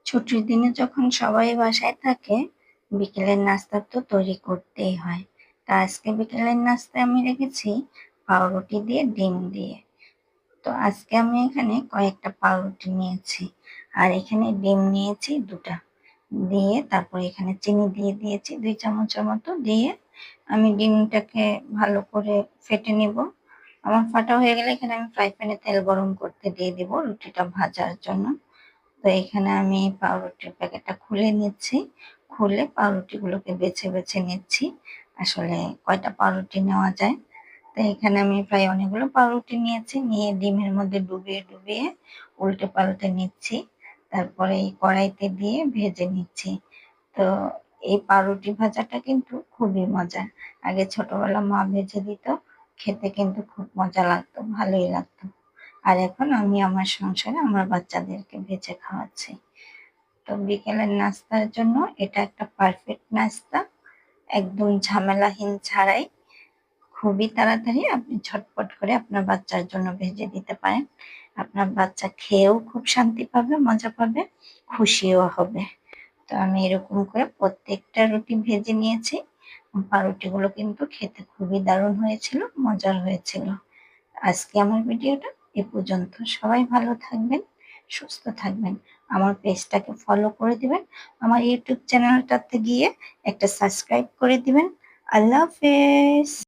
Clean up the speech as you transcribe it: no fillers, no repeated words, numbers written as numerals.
ছুটির দিনে যখন সবাই বাসায় থাকে, বিকেলের নাস্তা তো তৈরি করতেই হয়। তা আজকে বিকেলের নাস্তায় আমি রেখেছি পাউরুটি দিয়ে ডিম দিয়ে। তো আজকে আমি এখানে কয়েকটা পাউরুটি নিয়েছি আর এখানে ডিম নিয়েছি 2টা। দিয়ে তারপরে এখানে চিনি দিয়ে দিয়েছি 2 চামচের মতো। দিয়ে আমি ডিমটাকে ভালো করে ফেটে নিব। আমার ফাটা হয়ে গেলে এখানে আমি ফ্রাই প্যানে তেল গরম করতে দিয়ে দিব রুটিটা ভাজার জন্য। তো এখানে আমি পাউরুটির প্যাকেটটা খুলে নিচ্ছি। খুলে পাউরুটিগুলোকে বেছে বেছে নিচ্ছি। আসলে কয়টা পাউরুটি নেওয়া যায়। তো এখানে আমি প্রায় অনেকগুলো পাউরুটি নিয়েছি। নিয়ে ডিমের মধ্যে ডুবিয়ে ডুবিয়ে উল্টে পাল্টে নিচ্ছি। তারপরে এই কড়াইতে দিয়ে ভেজে নিচ্ছি। তো এই পাউরুটি ভাজাটা কিন্তু খুবই মজার। আগে ছোটবেলা মা ভেজে দিত। খেতে কিন্তু খুব মজা লাগতো, ভালোই লাগতো। আর এখন আমি আমার সংসারে আমার বাচ্চাদেরকে ভেজে খাওয়াচ্ছি। তো বিকেলের নাস্তার জন্য এটা একটা পারফেক্ট নাস্তা। একদম ঝামেলাহীন ছাড়াই খুবই তাড়াতাড়ি আপনি ঝটপট করে আপনার বাচ্চার জন্য ভেজে দিতে পারেন। আপনার বাচ্চা খেয়েও খুব শান্তি পাবে, মজা পাবে, খুশিও হবে। তো আমি এরকম করে প্রত্যেকটা রুটি ভেজে নিয়েছি। পাউরুটিগুলো কিন্তু খেতে খুবই দারুণ হয়েছিল, মজার হয়েছিল। আজকে আমার ভিডিওটা এ পর্যন্ত। সবাই ভালো থাকবেন, সুস্থ থাকবেন। আমার পেজটাকে ফলো করে দিবেন। আমার ইউটিউব চ্যানেলটাতে গিয়ে একটা সাবস্ক্রাইব করে দিবেন। আল্লাহ হাফেজ।